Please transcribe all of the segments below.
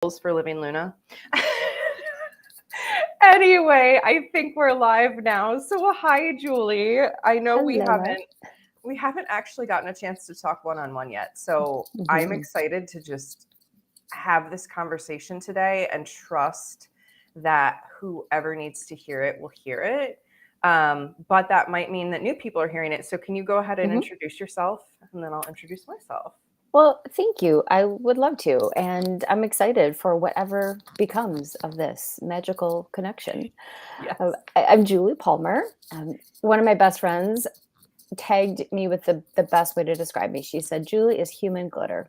for living Lughna. Anyway, I think we're live now. So hi, Julie. I know we Hello. haven't actually gotten a chance to talk one-on-one yet. So I'm excited to just have this conversation today and trust that whoever needs to hear it will hear it. But that might mean that new people are hearing it. So can you go ahead and introduce yourself, and then I'll introduce myself. Well, thank you. I would love to. And I'm excited for whatever becomes of this magical connection. Yes. I'm Julie Palmer. One of my best friends tagged me with the best way to describe me. She said, Julie is human glitter.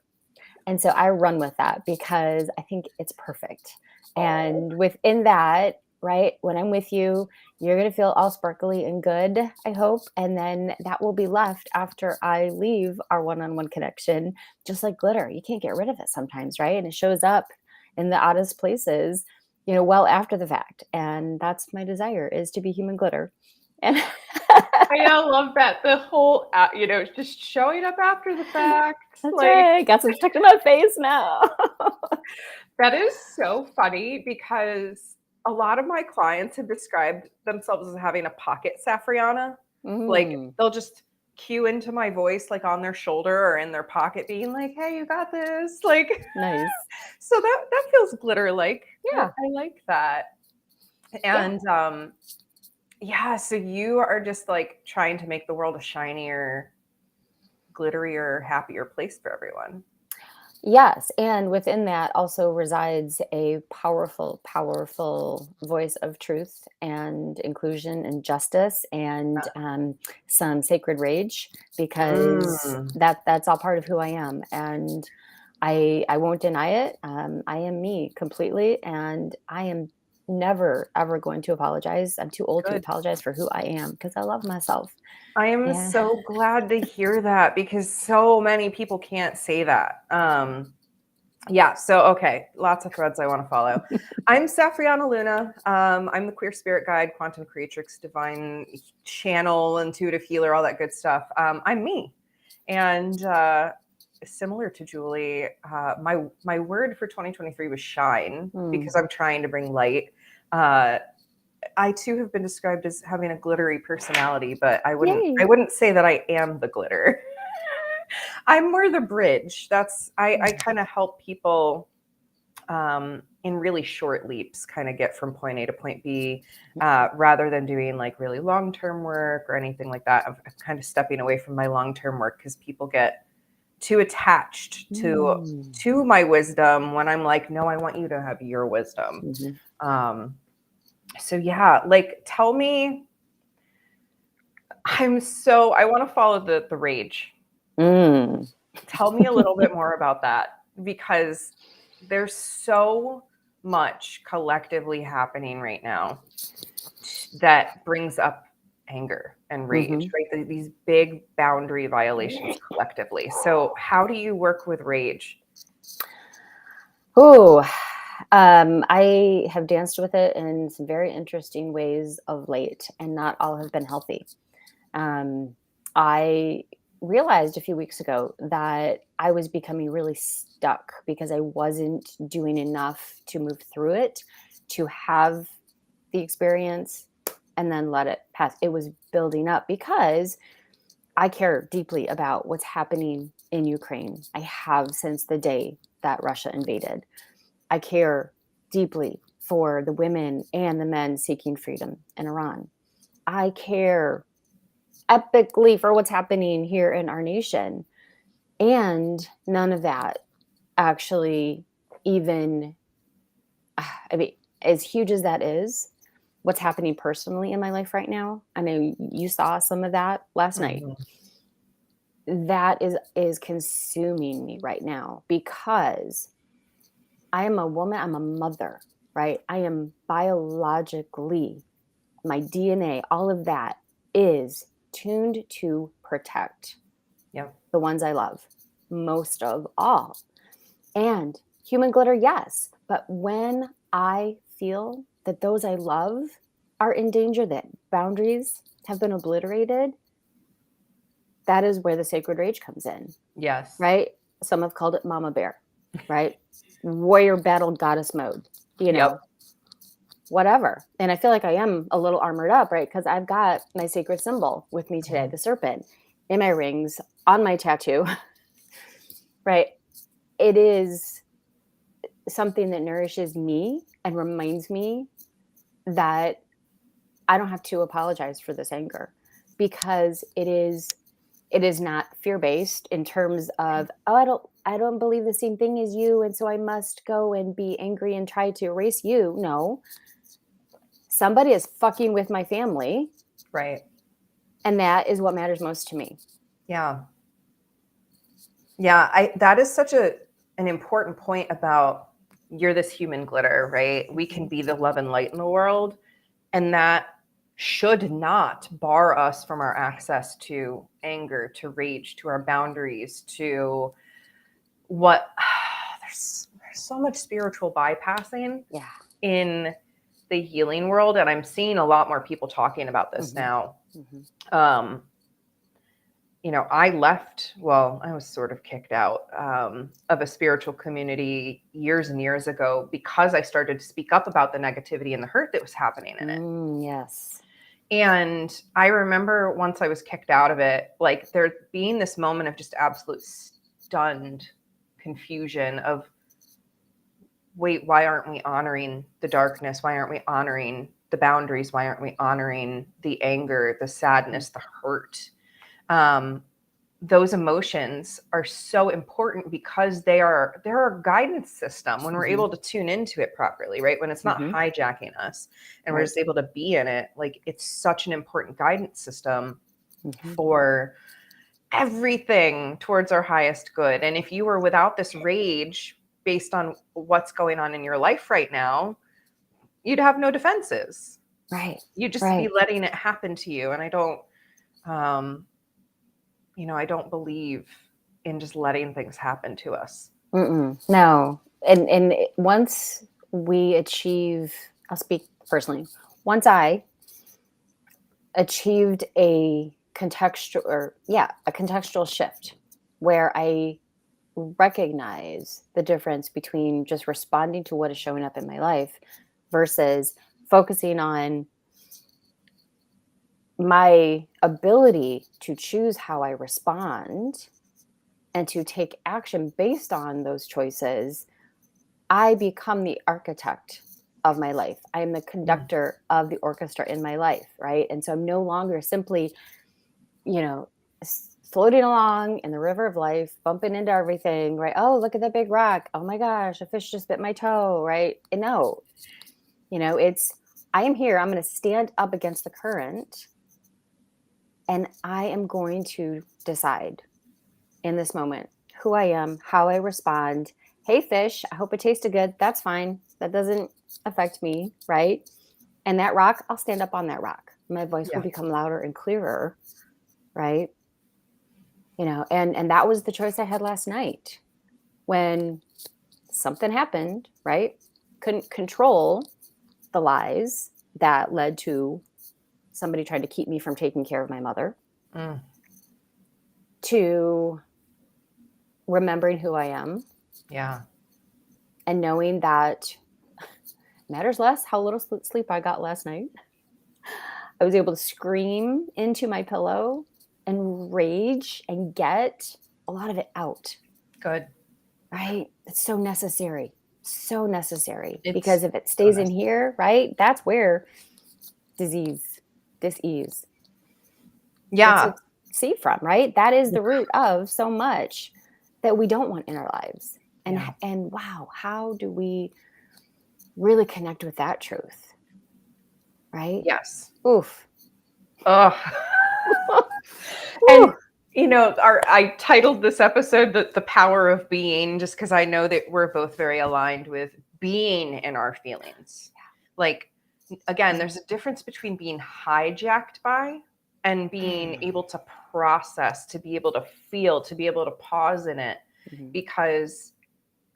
And so I run with that because I think it's perfect. And within that, right, when I'm with you, you're going to feel all sparkly and good, I hope. And then that will be left after I leave our one-on-one connection, just like glitter. You can't get rid of it sometimes, right? And it shows up in the oddest places, well after the fact. And that's my desire, is to be human glitter. And I love that. The whole, just showing up after the fact. That's right. Got some stuck in my face now. That is so funny because a lot of my clients have described themselves as having a pocket Safrianna. Like they'll just cue into my voice, like on their shoulder or in their pocket, being like, "Hey, you got this!" Like, nice. So that feels glitter-like. Yeah, I like that. And yeah, so you are just like trying to make the world a shinier, glitterier, happier place for everyone. Yes. And within that also resides a powerful, powerful voice of truth and inclusion and justice and some sacred rage, because that's all part of who I am. And I won't deny it. I am me completely. And I am never, ever going to apologize. I'm too old to apologize for who I am because I love myself. I am so glad to hear that, because so many people can't say that. So okay, lots of threads I want to follow. I'm Safrianna Lughna. I'm the queer spirit guide, quantum creatrix, divine channel, intuitive healer, all that good stuff. I'm me, and similar to Julie, my word for 2023 was shine, because I'm trying to bring light. I too have been described as having a glittery personality, but I wouldn't say that I am the glitter. I'm more the bridge. I kind of help people in really short leaps kind of get from point A to point B, rather than doing like really long-term work or anything like that. I'm kind of stepping away from my long-term work because people get too attached to my wisdom when I'm like, no, I want you to have your wisdom. So yeah, like tell me, I want to follow the rage. Tell me a little bit more about that, because there's so much collectively happening right now that brings up anger and rage, right? These big boundary violations collectively. So how do you work with rage? I have danced with it in some very interesting ways of late, and not all have been healthy. I realized a few weeks ago that I was becoming really stuck because I wasn't doing enough to move through it, to have the experience and then let it pass. It was building up because I care deeply about what's happening in Ukraine. I have since the day that Russia invaded. I care deeply for the women and the men seeking freedom in Iran. I care epically for what's happening here in our nation. And none of that actually even, as huge as that is, what's happening personally in my life right now. I mean, you saw some of that last night. That is consuming me right now, because I am a woman, I'm a mother, right? I am biologically, my DNA, all of that is tuned to protect the ones I love most of all. And human glitter, yes. But when I feel that those I love are in danger, that boundaries have been obliterated, that is where the sacred rage comes in. Yes. Right? Some have called it mama bear, right? warrior battle goddess mode, you know, Yep. whatever. And I feel like I am a little armored up, right? Because I've got my sacred symbol with me today, the serpent, in my rings, on my tattoo, right? It is something that nourishes me and reminds me that I don't have to apologize for this anger, because it is not fear-based in terms of, oh, I don't believe the same thing as you, and so I must go and be angry and try to erase you. No, somebody is fucking with my family, Right. and that is what matters most to me. Yeah. Yeah, that is such an important point about, you're this human glitter, right? We can be the love and light in the world, and that should not bar us from our access to anger, to rage, to our boundaries, to what there's so much spiritual bypassing Yeah. in the healing world, and I'm seeing a lot more people talking about this now. I left, well, I was sort of kicked out of a spiritual community years and years ago because I started to speak up about the negativity and the hurt that was happening in it. Yes. And I remember once I was kicked out of it, like there being this moment of just absolute stunned confusion of, wait, why aren't we honoring the darkness? Why aren't we honoring the boundaries? Why aren't we honoring the anger, the sadness, the hurt? Those emotions are so important because they're a guidance system when we're able to tune into it properly, right? When it's not hijacking us and we're just able to be in it. Like, it's such an important guidance system for everything towards our highest good. And if you were without this rage based on what's going on in your life right now, you'd have no defenses. Right. You'd just be letting it happen to you. And I don't believe in just letting things happen to us. No. And once we achieve, I'll speak personally, once I achieved a contextual shift where I recognize the difference between just responding to what is showing up in my life versus focusing on my ability to choose how I respond and to take action based on those choices, I become the architect of my life. I am the conductor of the orchestra in my life, right? And so I'm no longer simply, floating along in the river of life, bumping into everything, right? Oh, look at that big rock. Oh my gosh, a fish just bit my toe, right? And no, it's, I am here. I'm going to stand up against the current, and I am going to decide in this moment who I am, how I respond. Hey, fish, I hope it tasted good. That's fine. That doesn't affect me, right? And that rock, I'll stand up on that rock. My voice will become louder and clearer, right? And that was the choice I had last night when something happened, right? Couldn't control the lies that led to somebody trying to keep me from taking care of my mother, to remembering who I am. Yeah. And knowing that matters less how little sleep I got last night. I was able to scream into my pillow and rage and get a lot of it out. Good. Right? It's so necessary. So necessary. Because if it stays in here, right, that's where dis-ease. Yeah. See from, right? That is the root of so much that we don't want in our lives. And wow, how do we really connect with that truth? Right? Yes. Oof. Ugh. And I titled this episode the power of being, just because I know that we're both very aligned with being in our feelings. Like, again, there's a difference between being hijacked by and being able to process, to be able to feel, to be able to pause in it. Because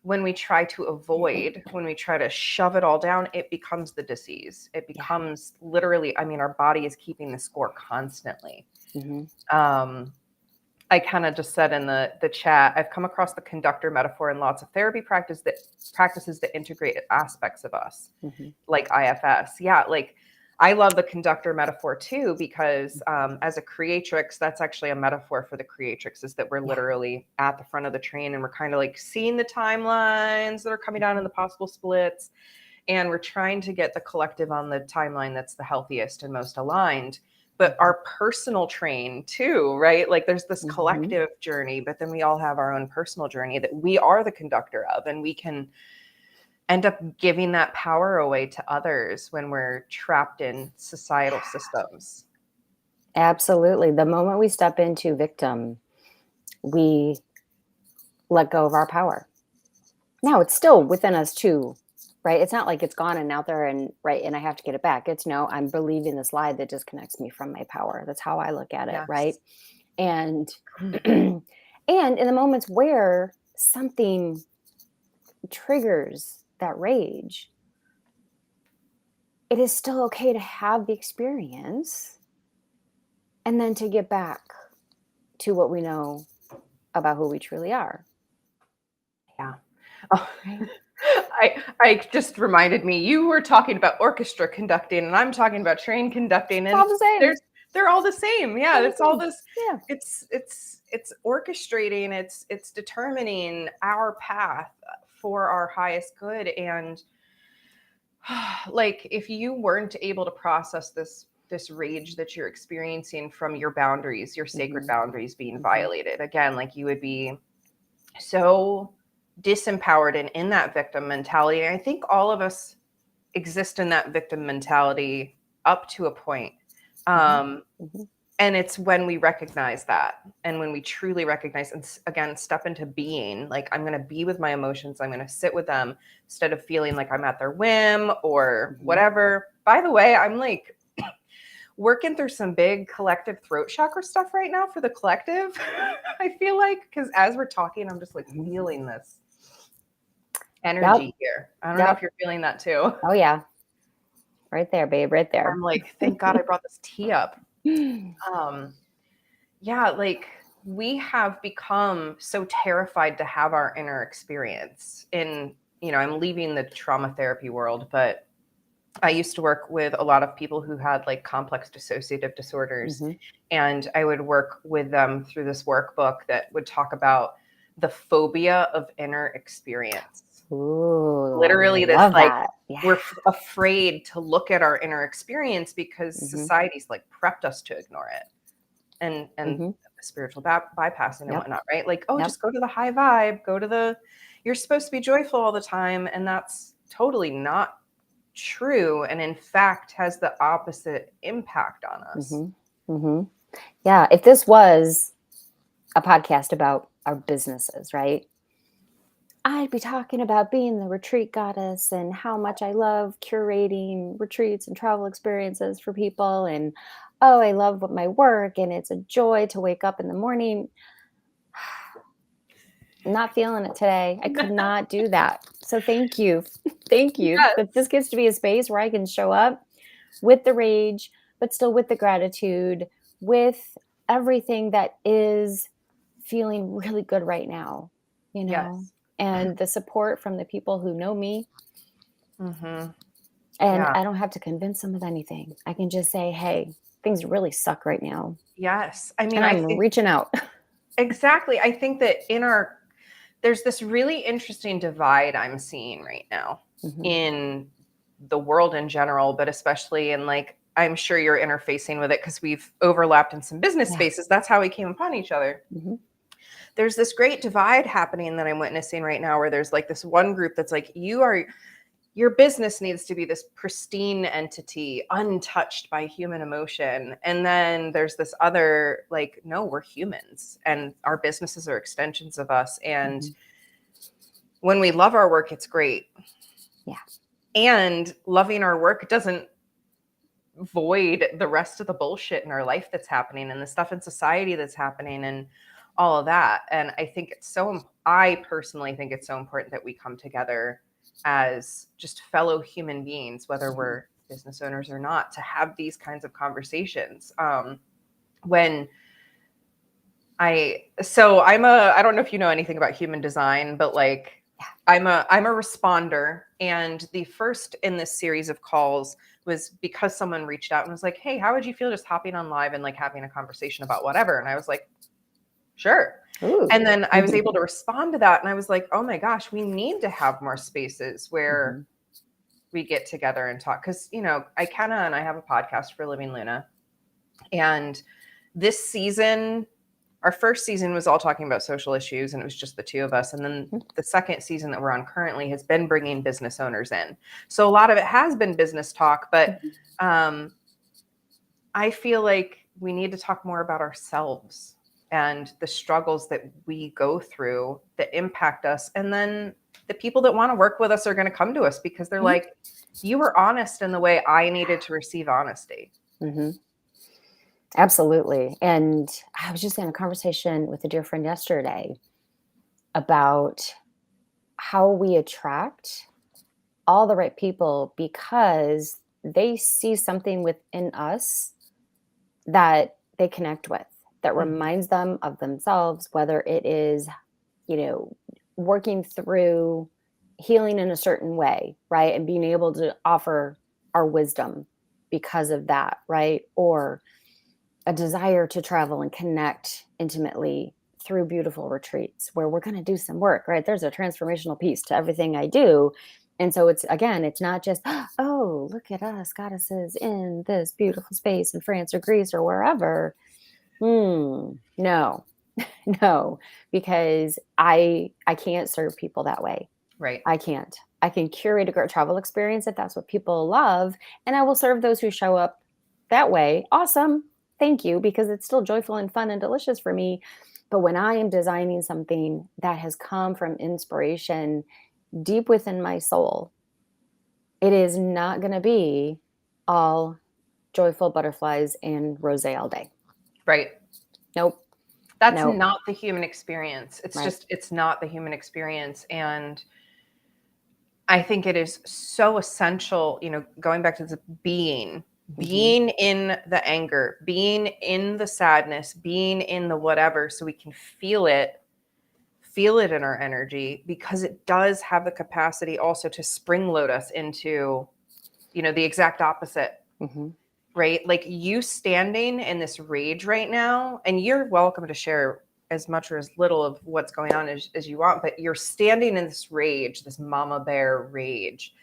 when we try to avoid, when we try to shove it all down, it becomes the disease. It becomes literally, our body is keeping the score constantly. I kind of just said in the chat, I've come across the conductor metaphor in lots of therapy practices that integrate aspects of us, like IFS. Yeah, like I love the conductor metaphor too, because as a creatrix, that's actually a metaphor for the creatrix, is that we're literally at the front of the train and we're kind of like seeing the timelines that are coming down in the possible splits. And we're trying to get the collective on the timeline that's the healthiest and most aligned. But our personal train too, right? Like there's this collective journey, but then we all have our own personal journey that we are the conductor of, and we can end up giving that power away to others when we're trapped in societal systems. Absolutely. The moment we step into victim, we let go of our power. Now it's still within us too, right? It's not like it's gone and out there and right, and I have to get it back. It's no, I'm believing this lie that disconnects me from my power. That's how I look at it, right? And and in the moments where something triggers that rage, it is still okay to have the experience and then to get back to what we know about who we truly are. Yeah. Oh, I just reminded me, you were talking about orchestra conducting and I'm talking about train conducting, and it's all the same. They're all the same. Yeah. It's all this. Yeah. It's orchestrating. It's determining our path for our highest good. And like, if you weren't able to process this rage that you're experiencing from your boundaries, your sacred boundaries being violated, again, like you would be so disempowered and in that victim mentality. And I think all of us exist in that victim mentality up to a point. And it's when we recognize that, and when we truly recognize and again step into being, like, I'm going to be with my emotions, I'm going to sit with them instead of feeling like I'm at their whim or whatever. By the way, I'm like working through some big collective throat chakra stuff right now for the collective. I feel like, because as we're talking, I'm just like feeling this energy here. I don't know if you're feeling that too. Oh yeah. Right there, babe, right there. I'm like, thank God I brought this tea up. Yeah, like we have become so terrified to have our inner experience. I'm leaving the trauma therapy world, but I used to work with a lot of people who had like complex dissociative disorders, and I would work with them through this workbook that would talk about the phobia of inner experience. Ooh, literally this like we're afraid to look at our inner experience because society's like prepped us to ignore it, and spiritual bypassing and whatnot, right? Like, just go to the high vibe, you're supposed to be joyful all the time, and that's totally not true, and in fact has the opposite impact on us. Yeah, if this was a podcast about our businesses, right, I'd be talking about being the retreat goddess and how much I love curating retreats and travel experiences for people. And, oh, I love my work and it's a joy to wake up in the morning. I'm not feeling it today. I could not do that. So thank you. Thank you. Yes. But this gets to be a space where I can show up with the rage, but still with the gratitude, with everything that is feeling really good right now, and the support from the people who know me. And I don't have to convince them of anything. I can just say, hey, things really suck right now. Yes. I mean, and I'm reaching out. Exactly. I think that there's this really interesting divide I'm seeing right now in the world in general, but especially in like, I'm sure you're interfacing with it because we've overlapped in some business spaces. That's how we came upon each other. There's this great divide happening that I'm witnessing right now, where there's like this one group that's like, your business needs to be this pristine entity, untouched by human emotion. And then there's this other, like, no, we're humans and our businesses are extensions of us. And when we love our work, it's great. Yeah. And loving our work doesn't void the rest of the bullshit in our life that's happening and the stuff in society that's happening and all of that. And I personally think it's so important that we come together as just fellow human beings, whether we're business owners or not, to have these kinds of conversations. When I don't know if you know anything about human design, but like Yeah. I'm a responder. And the first in this series of calls was because someone reached out and was like, "Hey, how would you feel just hopping on live and like having a conversation about whatever?" And I was like, "Sure." Ooh. And then I was able to respond to that. And I was like, "Oh my gosh, we need to have more spaces where Mhm. we get together and talk." Because, Ikenna and I have a podcast for Living Luna. And this season, our first season was all talking about social issues and it was just the two of us. And then the second season that we're on currently has been bringing business owners in. So a lot of it has been business talk, but I feel like we need to talk more about ourselves and the struggles that we go through that impact us. And then the people that want to work with us are going to come to us because they're like, you were honest in the way I needed to receive honesty. Mm-hmm. Absolutely. And I was just in a conversation with a dear friend yesterday about how we attract all the right people because they see something within us that they connect with, that reminds them of themselves, whether it is, working through healing in a certain way, right? And being able to offer our wisdom because of that, right? Or a desire to travel and connect intimately through beautiful retreats where we're going to do some work, right? There's a transformational piece to everything I do. And so it's not just, oh, look at us, goddesses in this beautiful space in France or Greece or wherever. No, no, because I can't serve people that way. Right. I can't. I can curate a great travel experience if that's what people love, and I will serve those who show up that way. Awesome. Thank you, because it's still joyful and fun and delicious for me. But when I am designing something that has come from inspiration deep within my soul, it is not going to be all joyful butterflies and rosé all day. Right. Nope. That's Nope. not the human experience. It's Right. just, it's not the human experience. And I think it is so essential, going back to the being in the anger, being in the sadness, being in the whatever, so we can feel it in our energy, because it does have the capacity also to spring load us into, the exact opposite. Mm-hmm. Right? Like you standing in this rage right now, and you're welcome to share as much or as little of what's going on as you want, but you're standing in this rage, this mama bear rage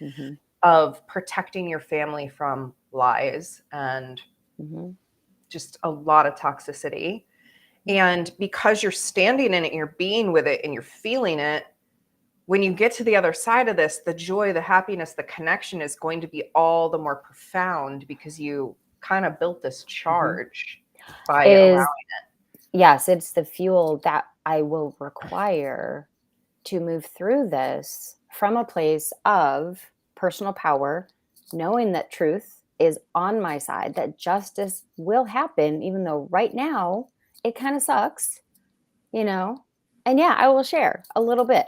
of protecting your family from lies and just a lot of toxicity. And because you're standing in it, you're being with it and you're feeling it, when you get to the other side of this, the joy, the happiness, the connection is going to be all the more profound because you kind of built this charge by It allowing is, it. yes, it's the fuel that I will require to move through this from a place of personal power, knowing that truth is on my side, that justice will happen, even though right now it kind of sucks, And yeah, I will share a little bit,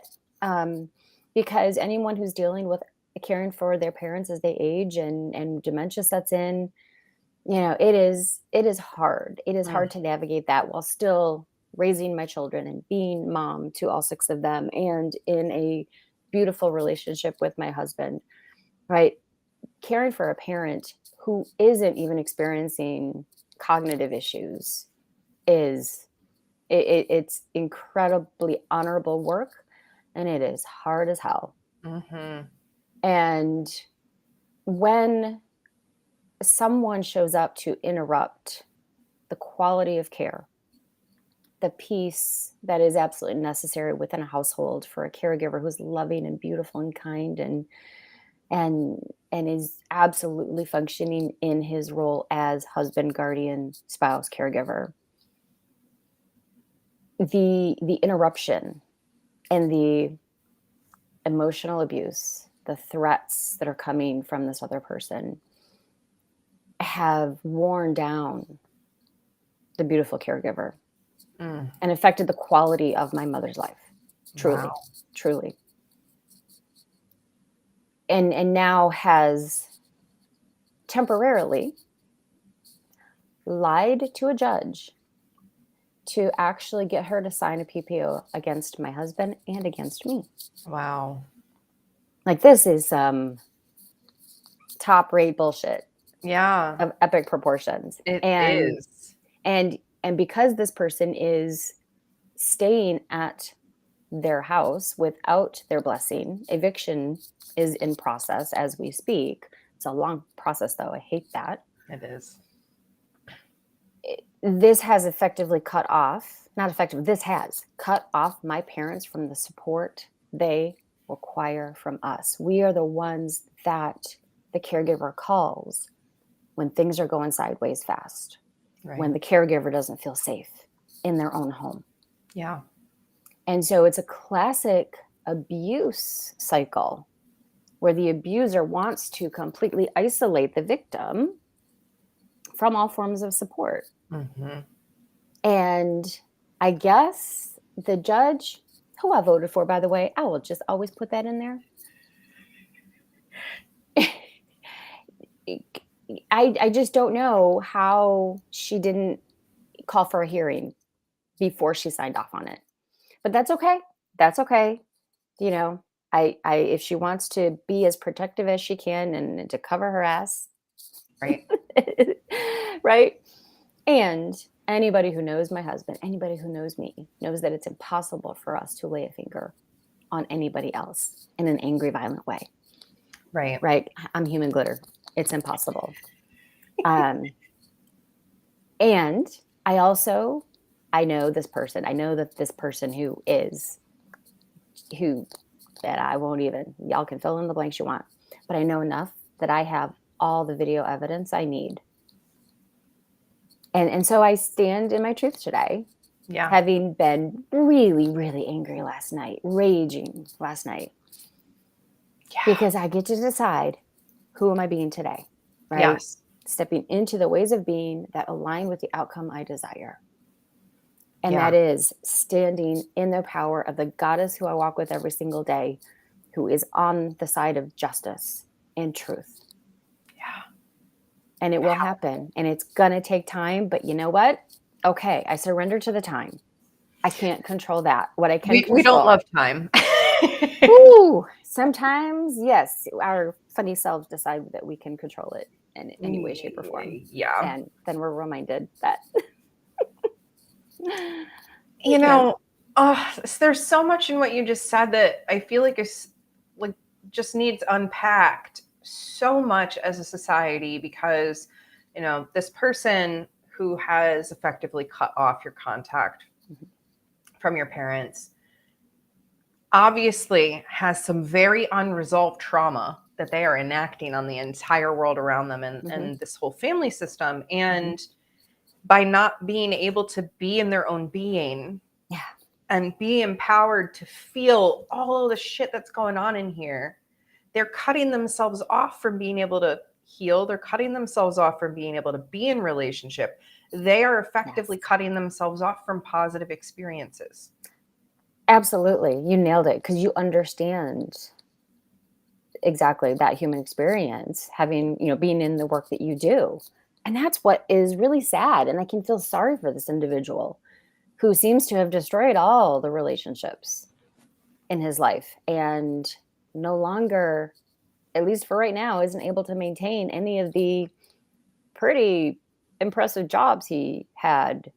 because anyone who's dealing with caring for their parents as they age and dementia sets in, it is hard. It is hard to navigate that while still raising my children and being mom to all 6 of them and in a beautiful relationship with my husband, right? Caring for a parent who isn't even experiencing cognitive issues is it's incredibly honorable work, and it is hard as hell. And when someone shows up to interrupt the quality of care, the peace that is absolutely necessary within a household for a caregiver who's loving and beautiful and kind and is absolutely functioning in his role as husband, guardian, spouse, caregiver, the interruption and the emotional abuse, the threats that are coming from this other person have worn down the beautiful caregiver and affected the quality of my mother's life. Truly, Wow. truly. And now has temporarily lied to a judge to actually get her to sign a PPO against my husband and against me. Wow. Like, this is top rate bullshit Yeah, of epic proportions. it And is. and because this person is staying at their house without their blessing, eviction is in process as we speak. It's a long process, though. I hate that. It is. This has effectively cut off, not effective, this has cut off my parents from the support they require from us. We are the ones that the caregiver calls when things are going sideways fast, Right. when the caregiver doesn't feel safe in their own home. Yeah. And so it's a classic abuse cycle where the abuser wants to completely isolate the victim from all forms of support. Mm-hmm. And I guess the judge, who I voted for, by the way, I will just always put that in there. I just don't know how she didn't call for a hearing before she signed off on it. But that's okay. That's okay. You know, I if she wants to be as protective as she can and to cover her ass. Right. Right. And anybody who knows my husband, anybody who knows me, knows that it's impossible for us to lay a finger on anybody else in an angry, violent way. Right. Right. I'm human glitter. It's impossible. And I know this person. I know that this person that I won't even, y'all can fill in the blanks you want, but I know enough that I have all the video evidence I need. And so I stand in my truth today, Yeah. having been really, really angry last night, raging last night, because I get to decide who am I being today, right? Yes. Stepping into the ways of being that align with the outcome I desire. And Yeah. that is standing in the power of the goddess who I walk with every single day, who is on the side of justice and truth. Yeah. And it will happen. And it's going to take time. But you know what? Okay, I surrender to the time. I can't control that. What I can control. We don't love time. Ooh, sometimes, yes, our funny selves decide that we can control it in any way, shape, or form. Yeah. And then we're reminded that. You know, there's so much in what you just said that I feel like is like just needs unpacked so much as a society, because, you know, this person who has effectively cut off your contact from your parents obviously has some very unresolved trauma that they are enacting on the entire world around them and this whole family system. And by not being able to be in their own being and be empowered to feel all of the shit that's going on in here, they're cutting themselves off from being able to heal. They're cutting themselves off from being able to be in relationship. They are effectively cutting themselves off from positive experiences. Absolutely. You nailed it, because you understand exactly that human experience, having, being in the work that you do. And that's what is really sad. And I can feel sorry for this individual who seems to have destroyed all the relationships in his life and no longer, at least for right now, isn't able to maintain any of the pretty impressive jobs he had,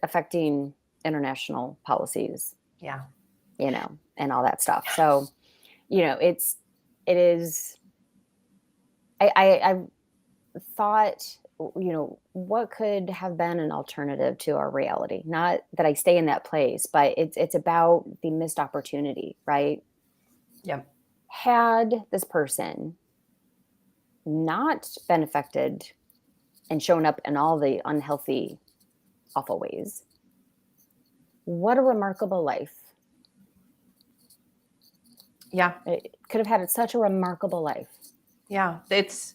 affecting international policies. Yeah. And all that stuff. So, it is, I thought, what could have been an alternative to our reality? Not that I stay in that place, but it's about the missed opportunity, right? Yep. Had this person not been affected and shown up in all the unhealthy, awful ways, what a remarkable life. Yeah. It could have had such a remarkable life. Yeah. It's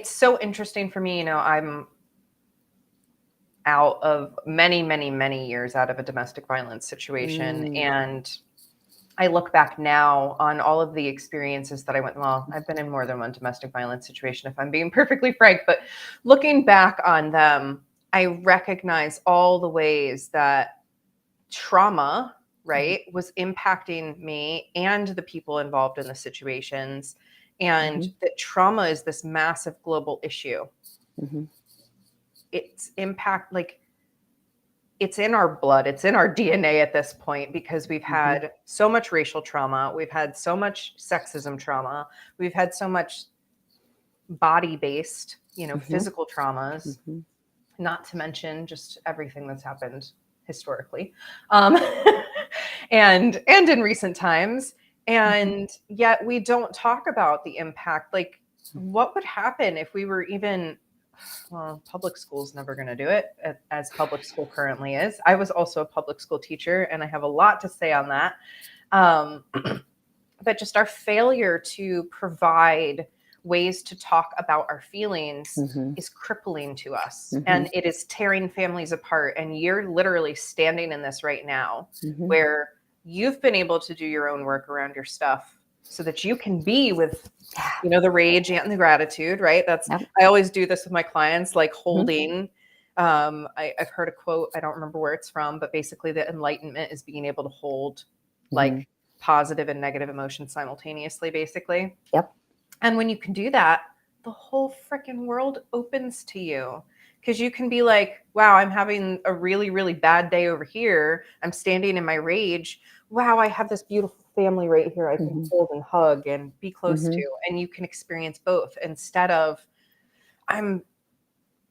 so interesting for me. I'm out of many, many, many years out of a domestic violence situation. And I look back now on all of the experiences that I went, well, I've been in more than one domestic violence situation, if I'm being perfectly frank, but looking back on them, I recognize all the ways that trauma, right, was impacting me and the people involved in the situations, and that trauma is this massive global issue. It's impact, like, it's in our blood, it's in our DNA at this point, because we've had so much racial trauma, we've had so much sexism trauma, we've had so much body-based, physical traumas, not to mention just everything that's happened historically, and in recent times. And yet we don't talk about the impact. Like, what would happen if we were even, well, public school's never going to do it as public school currently is. I was also a public school teacher, and I have a lot to say on that. But just our failure to provide ways to talk about our feelings is crippling to us, and it is tearing families apart. And you're literally standing in this right now, where you've been able to do your own work around your stuff so that you can be with, the rage and the gratitude, right? That's, I always do this with my clients, like holding, I've heard a quote, I don't remember where it's from, but basically the enlightenment is being able to hold like positive and negative emotions simultaneously, basically. And when you can do that, the whole freaking world opens to you, because you can be like, wow, I'm having a really, really bad day over here. I'm standing in my rage. Wow, I have this beautiful family right here I can hold and hug and be close to. And you can experience both, instead of, I'm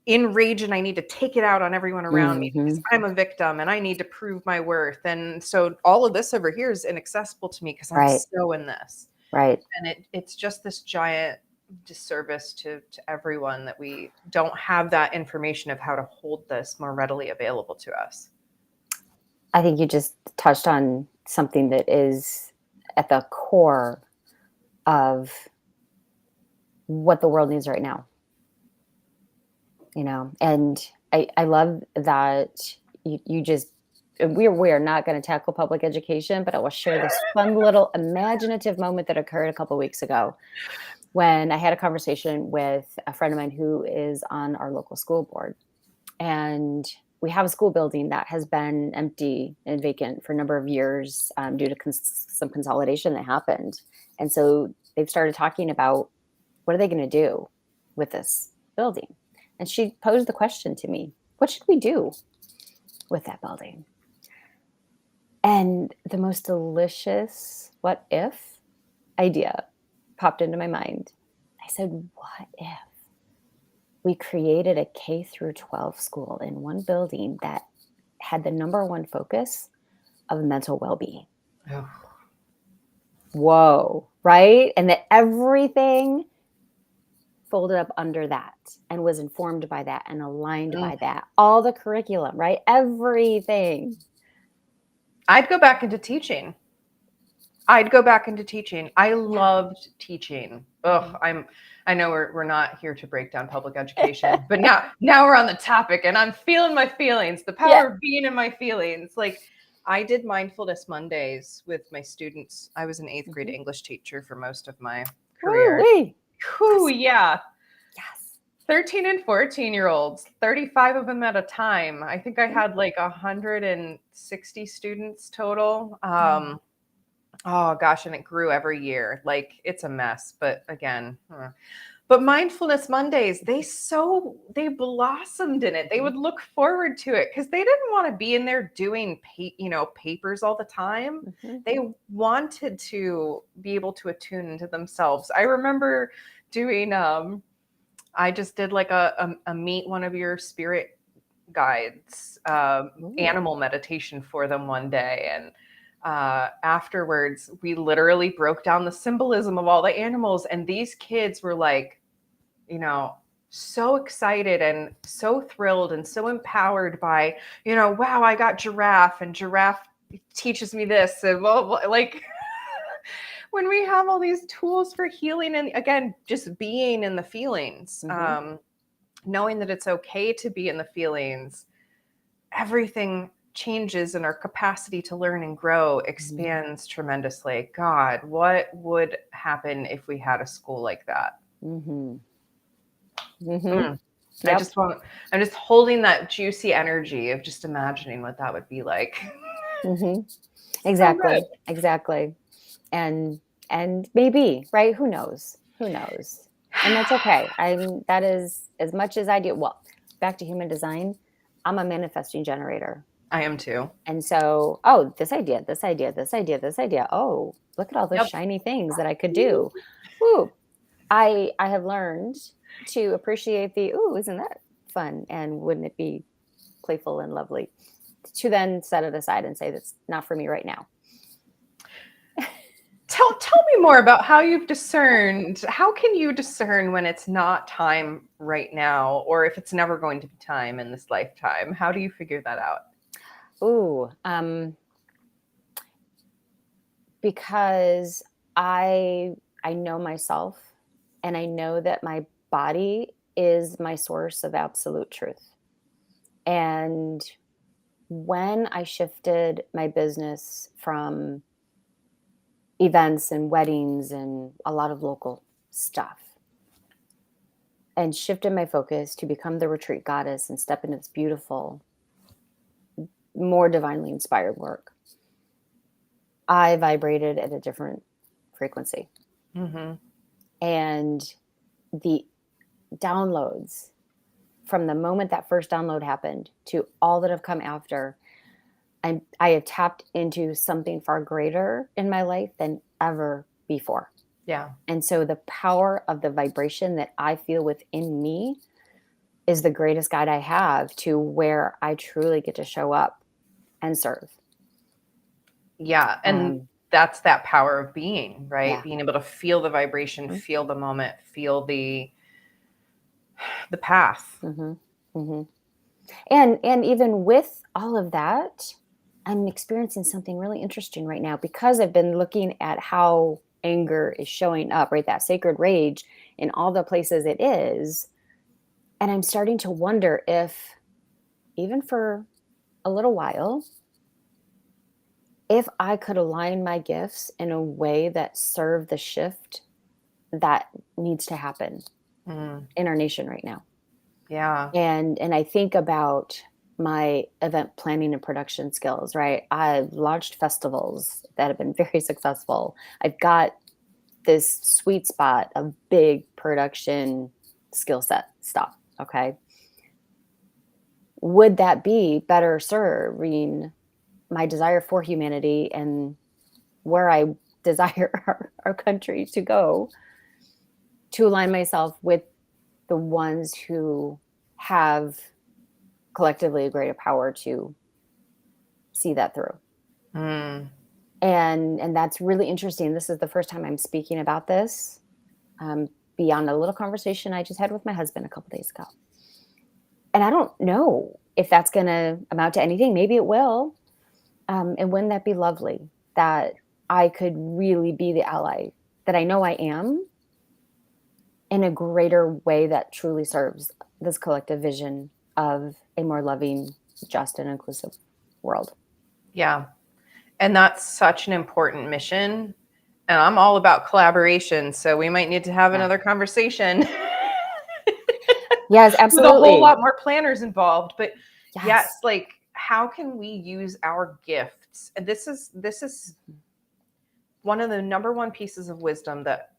in rage and I need to take it out on everyone around me because I'm a victim and I need to prove my worth. And so all of this over here is inaccessible to me because I'm so in this. Right. And it's just this giant disservice to everyone that we don't have that information of how to hold this more readily available to us. I think you just touched on something that is at the core of what the world needs right now. And I love that you just, we are not going to tackle public education, but I will share this fun little imaginative moment that occurred a couple of weeks ago when I had a conversation with a friend of mine who is on our local school board. And we have a school building that has been empty and vacant for a number of years due to some consolidation that happened. And so they've started talking about, what are they going to do with this building? And she posed the question to me, what should we do with that building? And the most delicious what if idea popped into my mind. I said, what if we created a K through 12 school in one building that had the number one focus of mental well-being? Oh. Whoa, right? And that everything folded up under that and was informed by that and aligned by that. All the curriculum, right? Everything. I'd go back into teaching. I loved teaching. I know we're not here to break down public education, but now we're on the topic and I'm feeling my feelings, the power of being in my feelings. Like, I did mindfulness Mondays with my students. I was an 8th grade English teacher for most of my career. Ooh, yeah. Yes. 13 and 14-year-olds, 35 of them at a time. I think I had like 160 students total. Oh gosh, and it grew every year. Like, it's a mess, but again, but mindfulness Mondays, they blossomed in it. They would look forward to it because they didn't want to be in there doing papers all the time. They wanted to be able to attune into themselves. I remember doing I just did like a meet one of your spirit guides animal meditation for them one day, and afterwards we literally broke down the symbolism of all the animals, and these kids were like, so excited and so thrilled and so empowered by, wow, I got giraffe and giraffe teaches me this, and like when we have all these tools for healing, and again, just being in the feelings, knowing that it's okay to be in the feelings, everything changes, and our capacity to learn and grow expands tremendously. God, what would happen if we had a school like that? Yep. I'm just holding that juicy energy of just imagining what that would be like. Mm-hmm. So good. Exactly. And maybe, right? Who knows? Who knows? And that's okay. That is as much as I do. Well, back to human design, I'm a manifesting generator. I am too. And so, oh, this idea, this idea, this idea, this idea. Oh, look at all those Yep. shiny things that I could do. Ooh, I have learned to appreciate the, ooh, isn't that fun? And wouldn't it be playful and lovely? To then set it aside and say, that's not for me right now. Tell me more about how you've discerned. How can you discern when it's not time right now, or if it's never going to be time in this lifetime? How do you figure that out? Ooh, because I know myself, and I know that my body is my source of absolute truth. And when I shifted my business from events and weddings and a lot of local stuff and shifted my focus to become the retreat goddess and step into this beautiful, more divinely inspired work, I vibrated at a different frequency. Mm-hmm. And the downloads from the moment that first download happened to all that have come after, I have tapped into something far greater in my life than ever before. Yeah. And so the power of the vibration that I feel within me is the greatest guide I have to where I truly get to show up and serve. Yeah. And that's that power of being, right? Yeah. Being able to feel the vibration, Mm-hmm. feel the moment, feel the path. Mm-hmm. Mm-hmm. And even with all of that, I'm experiencing something really interesting right now because I've been looking at how anger is showing up, right? That sacred rage in all the places it is. And I'm starting to wonder if, even for a little while, if I could align my gifts in a way that serve the shift that needs to happen in our nation right now. Yeah. And I think about my event planning and production skills, right? I've launched festivals that have been very successful. I've got this sweet spot of big production skill set stuff. Okay. Would that be better serving my desire for humanity and where I desire our country to go, to align myself with the ones who have collectively a greater power to see that through? Mm. And that's really interesting. This is the first time I'm speaking about this, beyond a little conversation I just had with my husband a couple days ago. And I don't know if that's going to amount to anything. Maybe it will. And wouldn't that be lovely that I could really be the ally that I know I am in a greater way that truly serves this collective vision of a more loving, just, and inclusive world. Yeah. And that's such an important mission. And I'm all about collaboration. So we might need to have another conversation. Yes, absolutely. With a whole lot more planners involved. But yes, Yes, like how can we use our gifts? And this is one of the number one pieces of wisdom that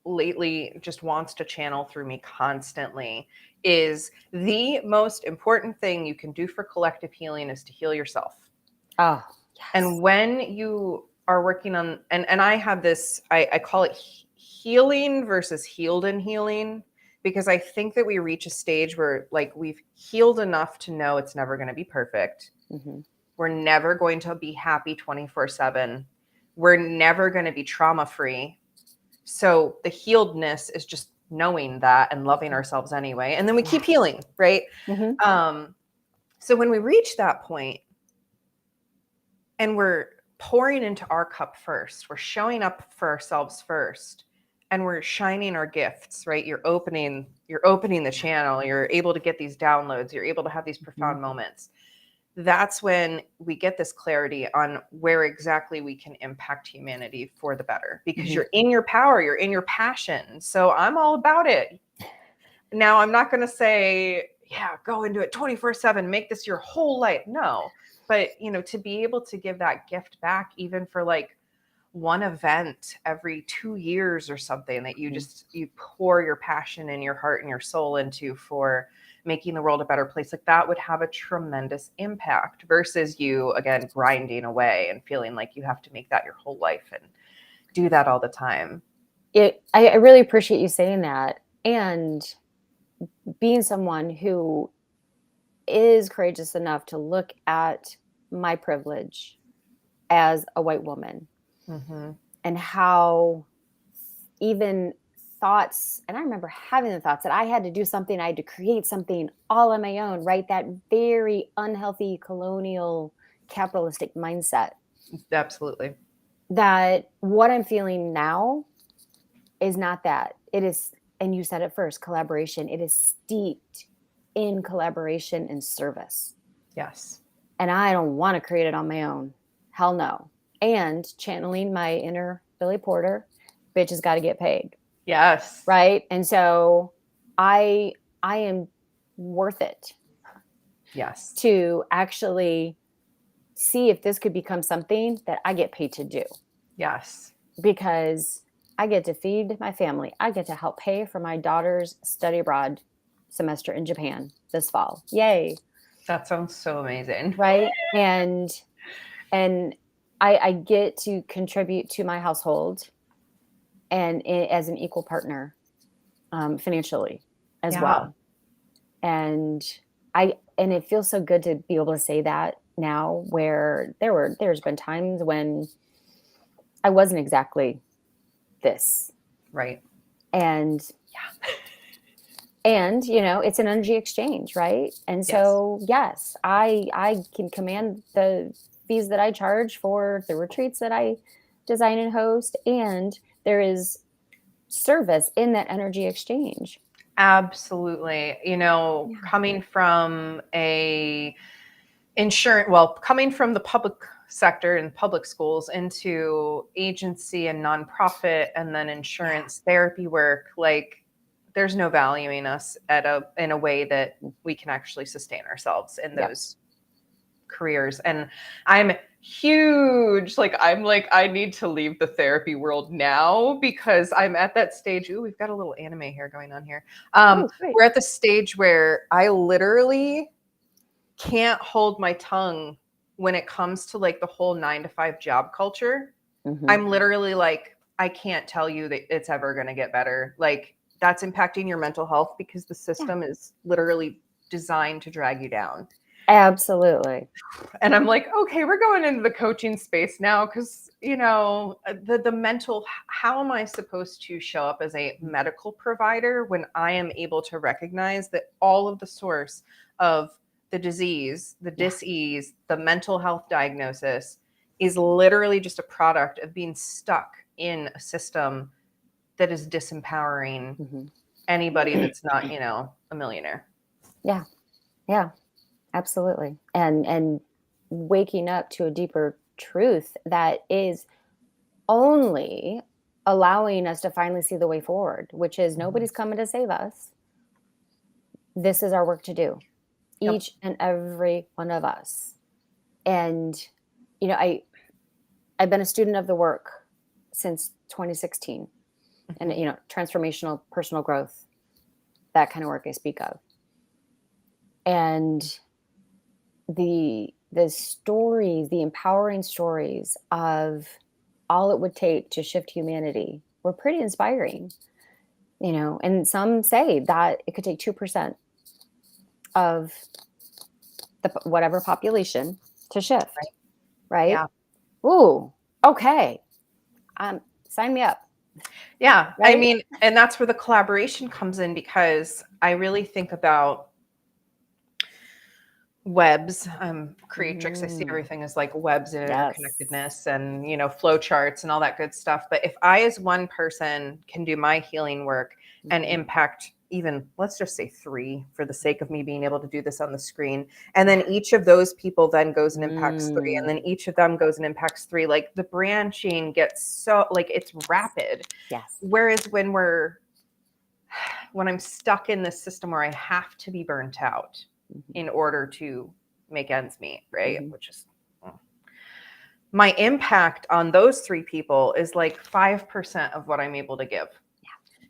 lately just wants to channel through me constantly is the most important thing you can do for collective healing is to heal yourself. Oh, yes. And when you are working on, and I have this, I call it healing versus healed in healing, because I think that we reach a stage where like we've healed enough to know it's never going to be perfect. Mm-hmm. We're never going to be happy 24/7. We're never going to be trauma free. So the healedness is just knowing that and loving ourselves anyway. And then we keep healing, right? Mm-hmm. So when we reach that point and we're pouring into our cup first, we're showing up for ourselves first, and we're shining our gifts, right? You're opening the channel, you're able to get these downloads, you're able to have these profound moments. That's when we get this clarity on where exactly we can impact humanity for the better, because you're in your power, you're in your passion. So I'm all about it. Now, I'm not going to say, yeah, go into it 24/7, make this your whole life. No, but to be able to give that gift back, even for like one event every 2 years or something, that you pour your passion and your heart and your soul into for making the world a better place, like that would have a tremendous impact versus you, again, grinding away and feeling like you have to make that your whole life and do that all the time. I really appreciate you saying that. And being someone who is courageous enough to look at my privilege as a white woman, and how even thoughts, and I remember having the thoughts that I had to do something, I had to create something all on my own, right? That very unhealthy colonial capitalistic mindset. Absolutely. That what I'm feeling now is not that. It is, and you said it first, collaboration. It is steeped in collaboration and service. Yes. And I don't want to create it on my own. Hell no. And channeling my inner Billy Porter, bitch has got to get paid. Yes. Right. And so I am worth it. Yes. To actually see if this could become something that I get paid to do. Yes. Because I get to feed my family. I get to help pay for my daughter's study abroad semester in Japan this fall. Yay. That sounds so amazing. Right. And I get to contribute to my household and as an equal partner, financially as well. And it feels so good to be able to say that now, where there's been times when I wasn't exactly this. Right. And and it's an energy exchange, right? And so yes, I can command the fees that I charge for the retreats that I design and host, and there is service in that energy exchange. Absolutely. Coming from coming from the public sector and public schools into agency and nonprofit and then insurance therapy work, like there's no valuing us in a way that we can actually sustain ourselves in those careers. And I'm huge. I need to leave the therapy world now because I'm at that stage. Ooh, we've got a little anime here going on here. We're at the stage where I literally can't hold my tongue when it comes to like the whole 9-to-5 job culture. I'm literally like, I can't tell you that it's ever going to get better. Like that's impacting your mental health because the system is literally designed to drag you down. Absolutely. And I'm like, okay, we're going into the coaching space now because, the mental, how am I supposed to show up as a medical provider when I am able to recognize that all of the source of the disease, the dis-ease, the mental health diagnosis is literally just a product of being stuck in a system that is disempowering anybody that's not, a millionaire. Yeah. Yeah. Absolutely. And waking up to a deeper truth that is only allowing us to finally see the way forward, which is nobody's coming to save us. This is our work to do, each and every one of us. And, I've been a student of the work since 2016 and, transformational personal growth, that kind of work I speak of. And the stories, the empowering stories of all it would take to shift humanity were pretty inspiring, and some say that it could take 2% of the whatever population to shift. Right? Yeah. Ooh, okay. Sign me up. Yeah. Right? I mean, and that's where the collaboration comes in, because I really think about webs. I'm creatrix. I see everything as like webs and interconnectedness and, flow charts and all that good stuff. But if I, as one person, can do my healing work and impact even, let's just say 3 for the sake of me being able to do this on the screen. And then each of those people then goes and impacts 3. And then each of them goes and impacts 3. Like the branching gets so, like, it's rapid. Yes. Whereas when we're when I'm stuck in this system where I have to be burnt out in order to make ends meet, right? Which is my impact on those 3 people is like 5% of what I'm able to give.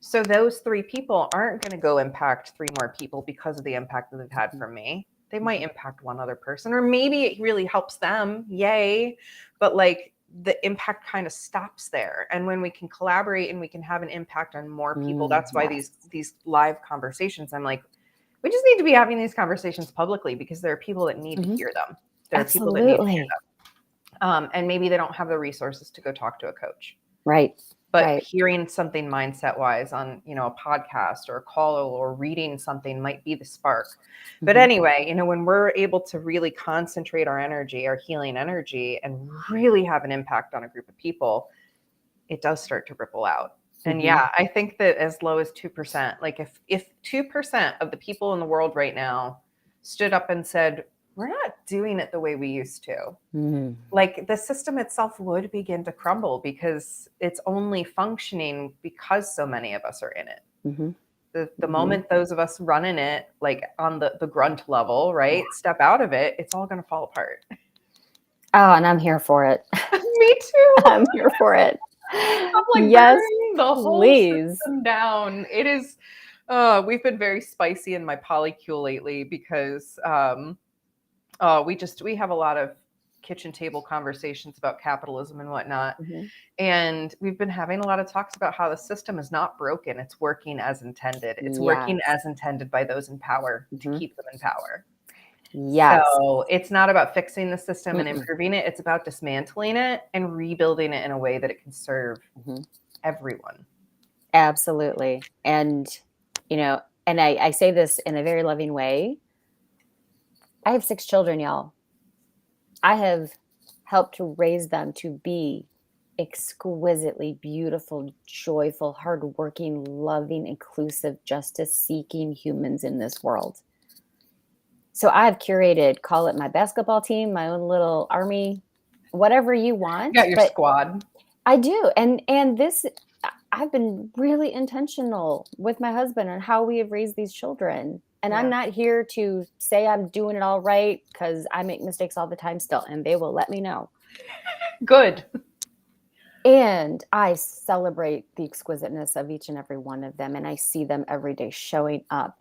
So those 3 people aren't going to go impact 3 more people because of the impact that they've had from me. They might impact one other person, or maybe it really helps them. Yay. But like the impact kind of stops there. And when we can collaborate and we can have an impact on more people, that's why these live conversations, I'm like, we just need to be having these conversations publicly because there are people that need to hear them. There are people that need to hear them. And maybe they don't have the resources to go talk to a coach. Right. But hearing something mindset wise on, you know, a podcast or a call or reading something might be the spark. But anyway, you know, when we're able to really concentrate our energy, our healing energy, and really have an impact on a group of people, it does start to ripple out. And yeah, I think that as low as 2%, like if 2% of the people in the world right now stood up and said, we're not doing it the way we used to. Like the system itself would begin to crumble because it's only functioning because so many of us are in it. The moment those of us running it, like on the grunt level, right, step out of it, it's all going to fall apart. Oh, and I'm here for it. Me too. I'm here for it. I'm like, yes, burn the whole system down. It is, we've been very spicy in my polycule lately because, we have a lot of kitchen table conversations about capitalism and whatnot. And we've been having a lot of talks about how the system is not broken. It's working as intended. It's working as intended by those in power to keep them in power. Yes. So it's not about fixing the system and improving it. It's about dismantling it and rebuilding it in a way that it can serve everyone. Absolutely. And, you know, and I say this in a very loving way. I have 6 children, y'all. I have helped to raise them to be exquisitely beautiful, joyful, hardworking, loving, inclusive, justice-seeking humans in this world. So I've curated, call it my basketball team, my own little army, whatever you want. You got your squad. I do. And this, I've been really intentional with my husband on how we have raised these children. And I'm not here to say I'm doing it all right, because I make mistakes all the time still, and they will let me know. Good. And I celebrate the exquisiteness of each and every one of them. And I see them every day showing up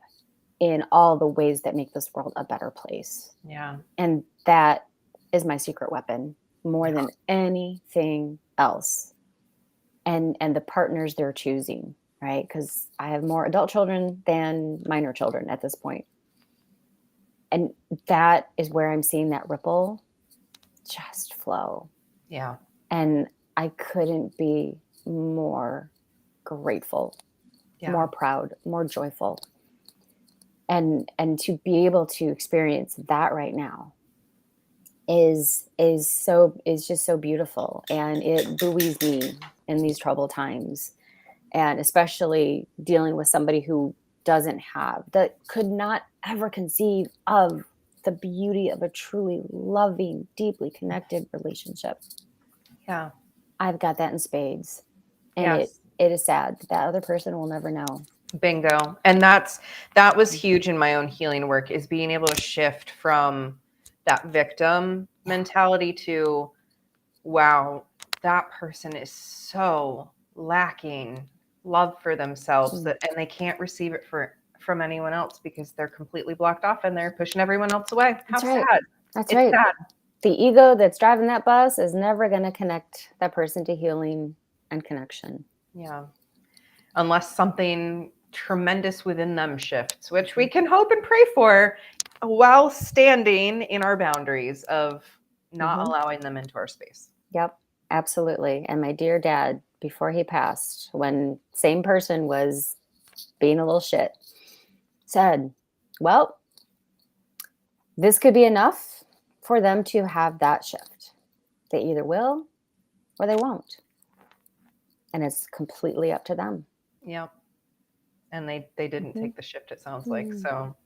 in all the ways that make this world a better place. Yeah. And that is my secret weapon more than anything else. And the partners they're choosing, right? Because I have more adult children than minor children at this point. And that is where I'm seeing that ripple just flow. Yeah. And I couldn't be more grateful, more proud, more joyful. And to be able to experience that right now is just so beautiful. And it buoys me in these troubled times. And especially dealing with somebody who that could not ever conceive of the beauty of a truly loving, deeply connected relationship. Yeah. I've got that in spades. And it is sad that other person will never know. Bingo. And that was huge in my own healing work, is being able to shift from that victim mentality to, wow, that person is so lacking love for themselves and they can't receive it from anyone else because they're completely blocked off and they're pushing everyone else away. How sad. That's right. Sad. The ego that's driving that bus is never going to connect that person to healing and connection. Yeah. Unless something tremendous within them shifts, which we can hope and pray for, while standing in our boundaries of not allowing them into our space. Yep, absolutely. And my dear dad, before he passed, when same person was being a little shit, said, well, this could be enough for them to have that shift. They either will or they won't. And it's completely up to them. Yep. And they didn't take the shift, it sounds like. So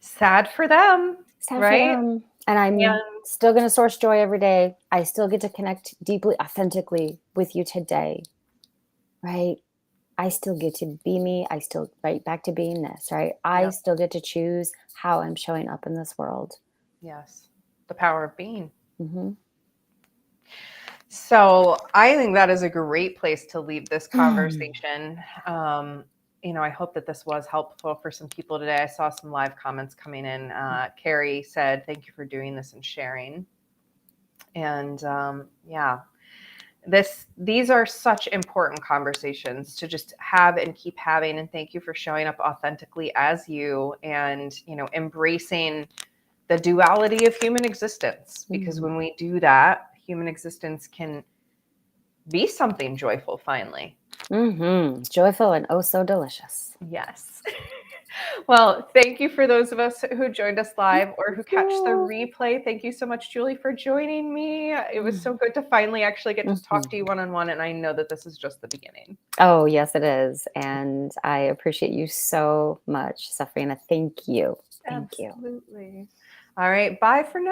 sad for them. Sad right? for them. And I'm still going to source joy every day. I still get to connect deeply, authentically with you today. Right? I still get to be me. I still right back to being this, right? I Yep. still get to choose how I'm showing up in this world. Yes. The power of being. Hmm. So I think that is a great place to leave this conversation. I hope that this was helpful for some people today. I saw some live comments coming in. Carrie said, "Thank you for doing this and sharing." And yeah, these are such important conversations to just have and keep having. And thank you for showing up authentically as you, and embracing the duality of human existence. Because when we do that, human existence can be something joyful finally. Joyful and oh so delicious. Yes. Well, thank you for those of us who joined us live or who catch the replay. Thank you so much, Julie, for joining me. It was so good to finally actually get to talk to you one-on-one, and I know that this is just the beginning. Oh, yes, it is. And I appreciate you so much, Safrianna. Thank you. Thank you. Absolutely. All right. Bye for now.